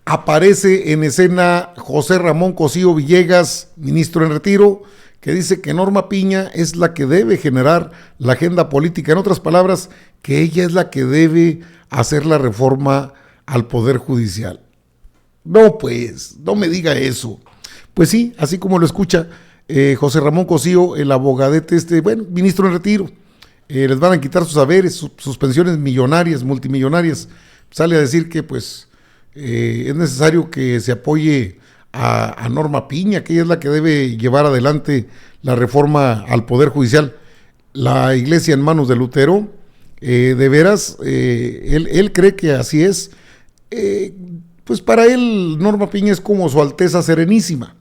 aparece en escena José Ramón Cosío Villegas, ministro en retiro, que dice que Norma Piña es la que debe generar la agenda política. En otras palabras, que ella es la que debe hacer la reforma al Poder Judicial. No, pues, no me diga eso. Pues sí, así como lo escucha José Ramón Cosío, el abogadete ministro en retiro. Les van a quitar sus haberes, sus pensiones millonarias, multimillonarias. Sale a decir que pues es necesario que se apoye a Norma Piña, que ella es la que debe llevar adelante la reforma al Poder Judicial. La iglesia en manos de Lutero, de veras, él cree que así es. Pues para él Norma Piña es como su Alteza Serenísima,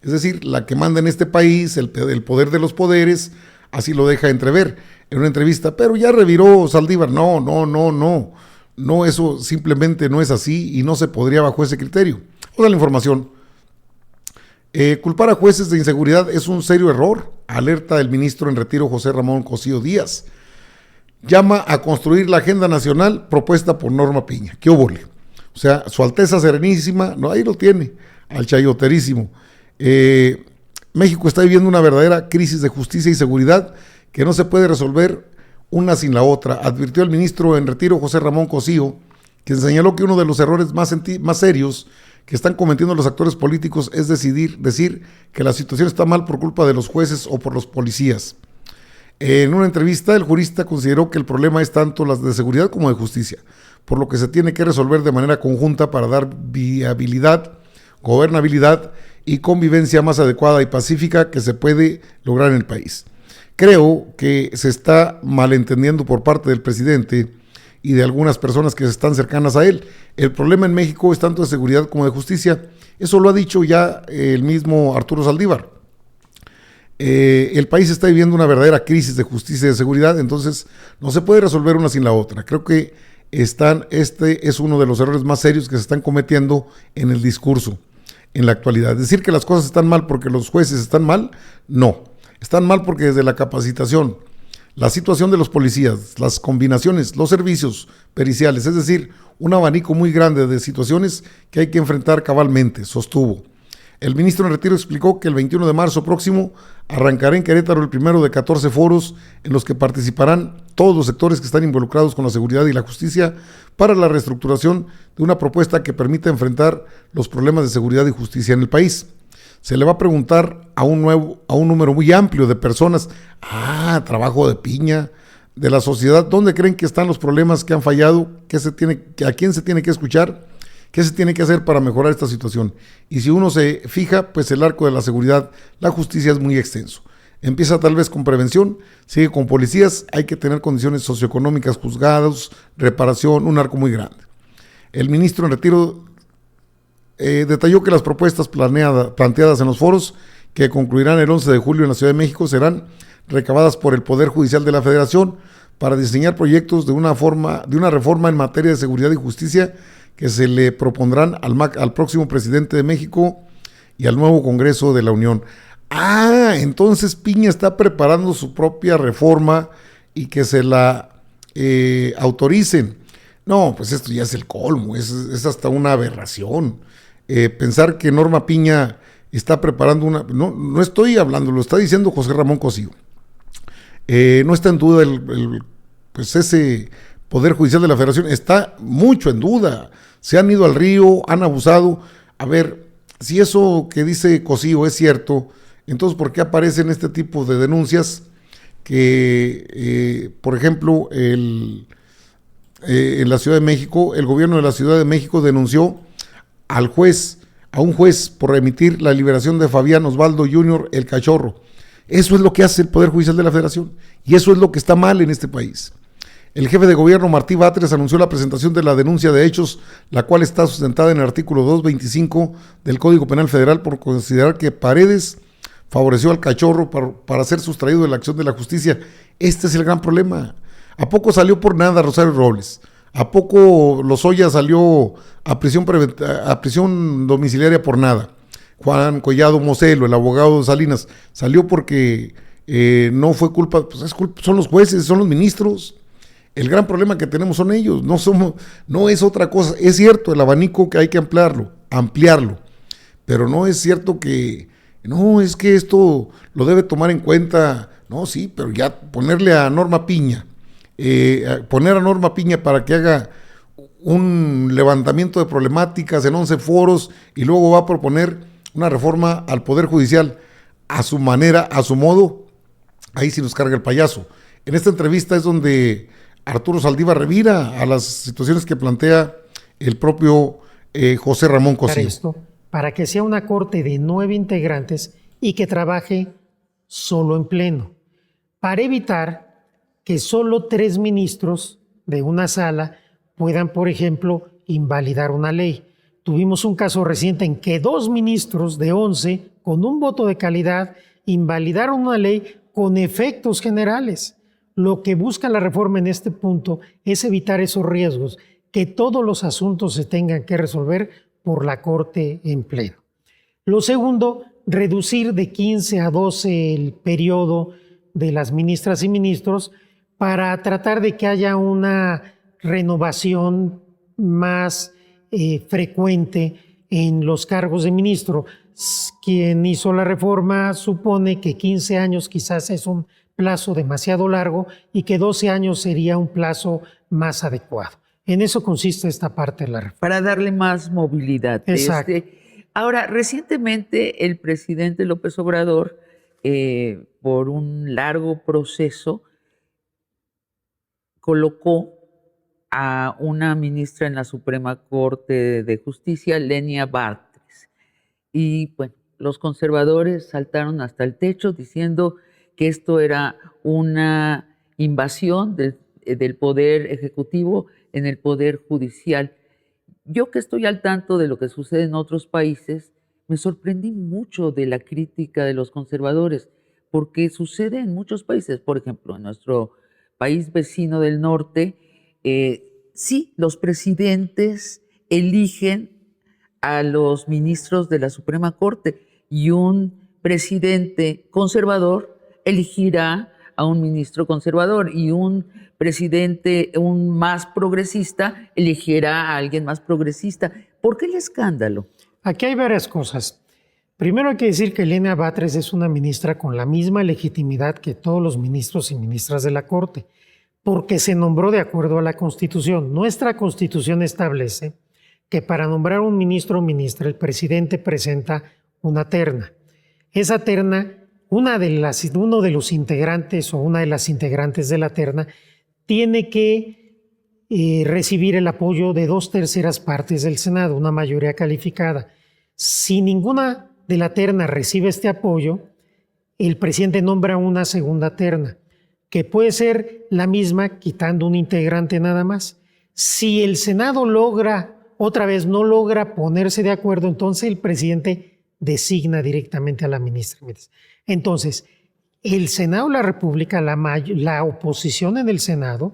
es decir, la que manda en este país, el poder de los poderes, así lo deja entrever en una entrevista, pero ya reviró Saldívar, no, eso simplemente no es así y no se podría bajo ese criterio. Otra la información. Culpar a jueces de inseguridad es un serio error, alerta el ministro en retiro José Ramón Cosío Díaz. Llama a construir la agenda nacional propuesta por Norma Piña. ¿Qué óvole? O sea, su Alteza Serenísima, no, ahí lo tiene, al chayoterísimo. México está viviendo una verdadera crisis de justicia y seguridad que no se puede resolver una sin la otra, advirtió el ministro en retiro José Ramón Cosío, quien señaló que uno de los errores más serios que están cometiendo los actores políticos es decir que la situación está mal por culpa de los jueces o por los policías. En una entrevista, el jurista consideró que el problema es tanto las de seguridad como de justicia, por lo que se tiene que resolver de manera conjunta para dar viabilidad, gobernabilidad y convivencia más adecuada y pacífica que se puede lograr en el país. Creo que se está malentendiendo por parte del presidente y de algunas personas que están cercanas a él. El problema en México es tanto de seguridad como de justicia. Eso lo ha dicho ya el mismo Arturo Saldívar. El país está viviendo una verdadera crisis de justicia y de seguridad, entonces no se puede resolver una sin la otra. Creo que este es uno de los errores más serios que se están cometiendo en el discurso en la actualidad. Decir que las cosas están mal porque los jueces están mal, no. Están mal porque desde la capacitación, la situación de los policías, las combinaciones, los servicios periciales, es decir, un abanico muy grande de situaciones que hay que enfrentar cabalmente, sostuvo. El ministro en retiro explicó que el 21 de marzo próximo arrancará en Querétaro el primero de 14 foros en los que participarán todos los sectores que están involucrados con la seguridad y la justicia para la reestructuración de una propuesta que permita enfrentar los problemas de seguridad y justicia en el país. Se le va a preguntar a un número muy amplio de personas, trabajo de Piña, de la sociedad, ¿dónde creen que están los problemas que han fallado? ¿A quién se tiene que escuchar? ¿Qué se tiene que hacer para mejorar esta situación? Y si uno se fija, pues el arco de la seguridad, la justicia es muy extenso. Empieza tal vez con prevención, sigue con policías, hay que tener condiciones socioeconómicas, juzgados, reparación, un arco muy grande. El ministro en retiro detalló que las propuestas planteadas en los foros, que concluirán el 11 de julio en la Ciudad de México, serán recabadas por el Poder Judicial de la Federación para diseñar proyectos de una reforma en materia de seguridad y justicia que se le propondrán al próximo presidente de México y al nuevo Congreso de la Unión. Entonces Piña está preparando su propia reforma y que se la autoricen. No, pues esto ya es el colmo, es hasta una aberración. Pensar que Norma Piña está preparando no estoy hablando, lo está diciendo José Ramón Cosío. No está en duda pues ese Poder Judicial de la Federación, está mucho en duda. Se han ido al río, han abusado. A ver, si eso que dice Cosío es cierto, entonces ¿por qué aparecen este tipo de denuncias que, por ejemplo, en la Ciudad de México, el gobierno de la Ciudad de México denunció a un juez por emitir la liberación de Fabián Osvaldo Jr., el Cachorro? Eso es lo que hace el Poder Judicial de la Federación y eso es lo que está mal en este país. El jefe de gobierno Martí Batres anunció la presentación de la denuncia de hechos, la cual está sustentada en el artículo 225 del Código Penal Federal por considerar que Paredes favoreció al Cachorro para ser sustraído de la acción de la justicia. Este es el gran problema. ¿A poco salió por nada Rosario Robles? ¿A poco Lozoya salió a prisión domiciliaria por nada? Juan Collado Moselo, el abogado de Salinas, salió porque no fue culpa, pues son los jueces, son los ministros. El gran problema que tenemos son ellos, no es otra cosa. Es cierto, el abanico que hay que ampliarlo, pero no es cierto que, no, es que esto lo debe tomar en cuenta, no, sí, pero ya poner a Norma Piña para que haga un levantamiento de problemáticas en 11 foros y luego va a proponer una reforma al Poder Judicial a su manera, a su modo, ahí sí nos carga el payaso. En esta entrevista es donde Arturo Saldívar revira a las situaciones que plantea el propio José Ramón Cosío. Esto para que sea una corte de 9 integrantes y que trabaje solo en pleno, para evitar que solo 3 ministros de una sala puedan, por ejemplo, invalidar una ley. Tuvimos un caso reciente en que 2 ministros de 11, con un voto de calidad, invalidaron una ley con efectos generales. Lo que busca la reforma en este punto es evitar esos riesgos, que todos los asuntos se tengan que resolver por la Corte en pleno. Lo segundo, reducir de 15 a 12 el periodo de las ministras y ministros para tratar de que haya una renovación más frecuente en los cargos de ministro. Quien hizo la reforma supone que 15 años quizás es un plazo demasiado largo y que 12 años sería un plazo más adecuado. En eso consiste esta parte de la reforma. Para darle más movilidad. Exacto. Ahora, recientemente el presidente López Obrador, por un largo proceso, colocó a una ministra en la Suprema Corte de Justicia, Lenia Batres. Y bueno, los conservadores saltaron hasta el techo diciendo que esto era una invasión del poder ejecutivo en el poder judicial. Yo, que estoy al tanto de lo que sucede en otros países, me sorprendí mucho de la crítica de los conservadores, porque sucede en muchos países. Por ejemplo, en nuestro país vecino del norte, sí, los presidentes eligen a los ministros de la Suprema Corte y un presidente conservador elegirá a un ministro conservador y un presidente, un más progresista, elegirá a alguien más progresista. ¿Por qué el escándalo? Aquí hay varias cosas. Primero hay que decir que Lenia Batres es una ministra con la misma legitimidad que todos los ministros y ministras de la Corte, porque se nombró de acuerdo a la Constitución. Nuestra Constitución establece que para nombrar un ministro o ministra, el presidente presenta una terna. Esa terna, uno de los integrantes o una de las integrantes de la terna tiene que recibir el apoyo de 2/3 partes del Senado, una mayoría calificada. Si ninguna de la terna recibe este apoyo, el presidente nombra una segunda terna, que puede ser la misma quitando un integrante nada más. Si el Senado no logra ponerse de acuerdo, entonces el presidente designa directamente a la ministra. Entonces, el Senado de la República, la oposición en el Senado,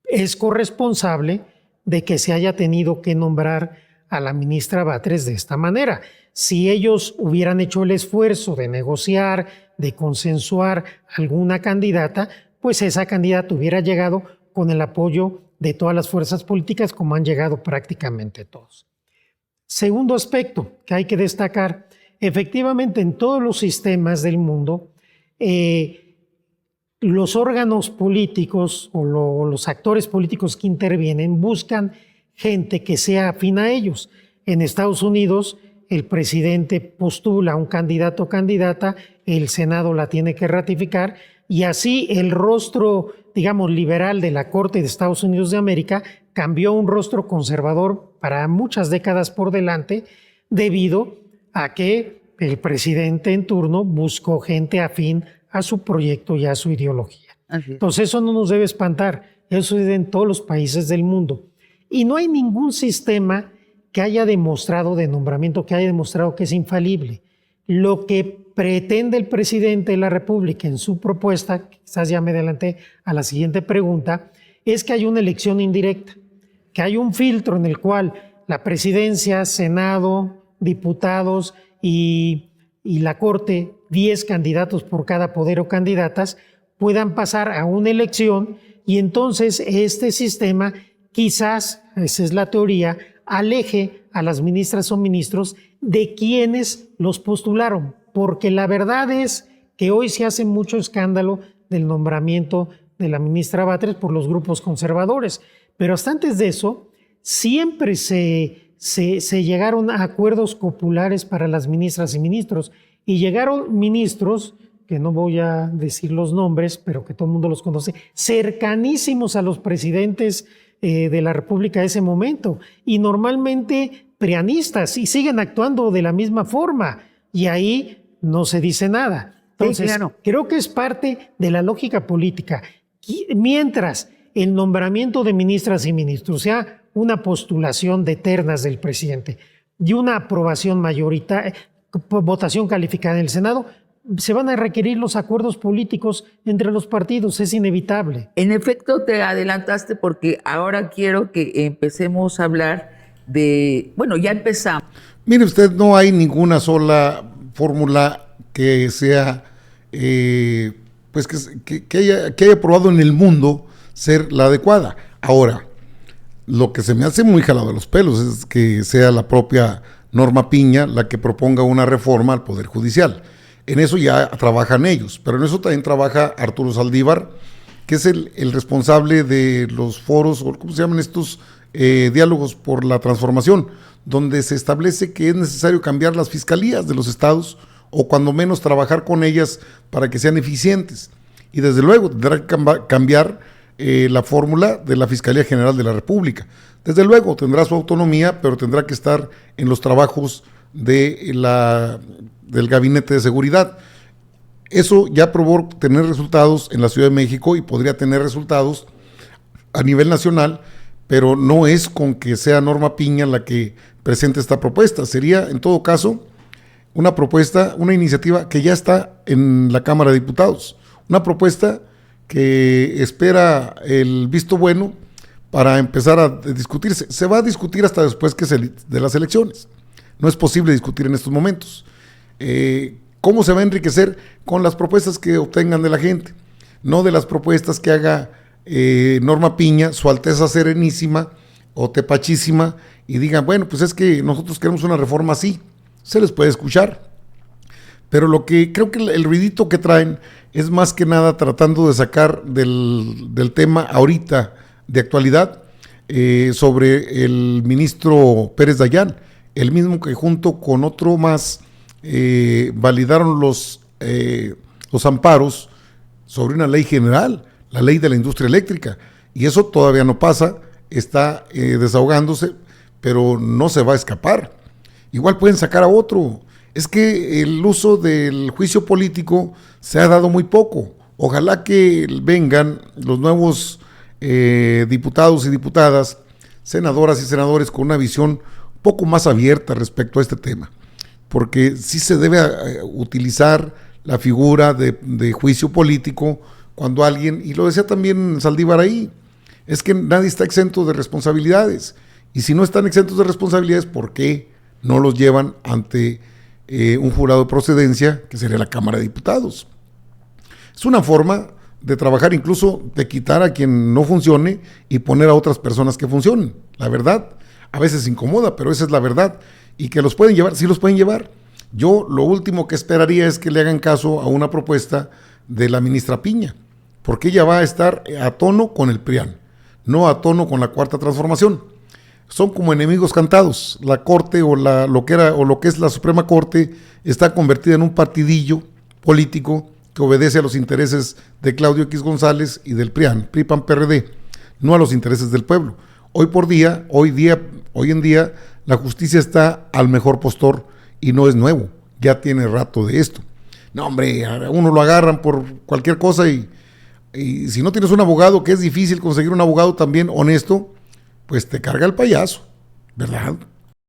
es corresponsable de que se haya tenido que nombrar a la ministra Batres de esta manera. Si ellos hubieran hecho el esfuerzo de negociar, de consensuar alguna candidata, pues esa candidata hubiera llegado con el apoyo de todas las fuerzas políticas, como han llegado prácticamente todos. Segundo aspecto que hay que destacar, efectivamente en todos los sistemas del mundo, los órganos políticos o los actores políticos que intervienen buscan gente que sea afín a ellos. En Estados Unidos, el presidente postula a un candidato o candidata, el Senado la tiene que ratificar y así el rostro, digamos, liberal de la Corte de Estados Unidos de América cambió a un rostro conservador para muchas décadas por delante debido a que el presidente en turno buscó gente afín a su proyecto y a su ideología. Entonces eso no nos debe espantar, eso es en todos los países del mundo. Y no hay ningún sistema que haya demostrado de nombramiento, que haya demostrado que es infalible. Lo que pretende el presidente de la República en su propuesta, quizás ya me adelanté a la siguiente pregunta, es que hay una elección indirecta, que hay un filtro en el cual la presidencia, Senado, diputados y la Corte, 10 candidatos por cada poder o candidatas, puedan pasar a una elección y entonces este sistema quizás, esa es la teoría, aleje a las ministras o ministros de quienes los postularon, porque la verdad es que hoy se hace mucho escándalo del nombramiento de la ministra Batres por los grupos conservadores, pero hasta antes de eso siempre se llegaron a acuerdos populares para las ministras y ministros, y llegaron ministros, que no voy a decir los nombres, pero que todo el mundo los conoce, cercanísimos a los presidentes de la República de ese momento, y normalmente prianistas, y siguen actuando de la misma forma, y ahí no se dice nada. Entonces, sí, claro, creo que es parte de la lógica política. Mientras el nombramiento de ministras y ministros sea una postulación de ternas del presidente y una aprobación mayoritaria, votación calificada en el Senado, se van a requerir los acuerdos políticos entre los partidos, es inevitable. En efecto, te adelantaste porque ahora quiero que empecemos a hablar de, bueno, ya empezamos. Mire usted, no hay ninguna sola fórmula que sea, pues que haya probado en el mundo ser la adecuada. Ahora, lo que se me hace muy jalado de los pelos es que sea la propia Norma Piña la que proponga una reforma al Poder Judicial. En eso ya trabajan ellos, pero en eso también trabaja Arturo Saldívar, que es el responsable de los foros, o ¿cómo se llaman estos? Diálogos por la transformación, donde se establece que es necesario cambiar las fiscalías de los estados, o cuando menos trabajar con ellas para que sean eficientes. Y desde luego tendrá que cambiar la fórmula de la Fiscalía General de la República. Desde luego tendrá su autonomía, pero tendrá que estar en los trabajos del Gabinete de Seguridad. Eso ya probó tener resultados en la Ciudad de México y podría tener resultados a nivel nacional, pero no es con que sea Norma Piña la que presente esta propuesta. Sería, en todo caso, una propuesta, una iniciativa que ya está en la Cámara de Diputados. Una propuesta que espera el visto bueno para empezar a discutirse. Se va a discutir hasta después de las elecciones. No es posible discutir en estos momentos. ¿Cómo se va a enriquecer? Con las propuestas que obtengan de la gente, no de las propuestas que haga Norma Piña, Su Alteza Serenísima o Tepachísima, y digan, bueno, pues es que nosotros queremos una reforma así. Se les puede escuchar, pero lo que creo que el ruidito que traen es más que nada tratando de sacar del tema ahorita de actualidad sobre el ministro Pérez Dayán, el mismo que junto con otro más validaron los amparos sobre una ley general, la ley de la industria eléctrica, y eso todavía no pasa, está desahogándose, pero no se va a escapar. Igual pueden sacar a otro. Es que el uso del juicio político se ha dado muy poco. Ojalá que vengan los nuevos diputados y diputadas, senadoras y senadores con una visión un poco más abierta respecto a este tema, porque sí se debe utilizar la figura de juicio político cuando alguien, y lo decía también Saldívar ahí, es que nadie está exento de responsabilidades, y si no están exentos de responsabilidades, ¿por qué no los llevan ante un jurado de procedencia, que sería la Cámara de Diputados? Es una forma de trabajar, incluso de quitar a quien no funcione y poner a otras personas que funcionen. La verdad, a veces incomoda, pero esa es la verdad. Y que los pueden llevar, sí los pueden llevar. Yo lo último que esperaría es que le hagan caso a una propuesta de la ministra Piña, porque ella va a estar a tono con el PRIAN, no a tono con la Cuarta Transformación. Son como enemigos cantados. La Corte o lo que es la Suprema Corte está convertida en un partidillo político que obedece a los intereses de Claudio X González y del PRIAN, PRI-PAN-PRD, no a los intereses del pueblo. Hoy en día, la justicia está al mejor postor y no es nuevo, ya tiene rato de esto. No, hombre, a uno lo agarran por cualquier cosa y si no tienes un abogado, que es difícil conseguir un abogado también honesto, pues te carga el payaso, ¿verdad?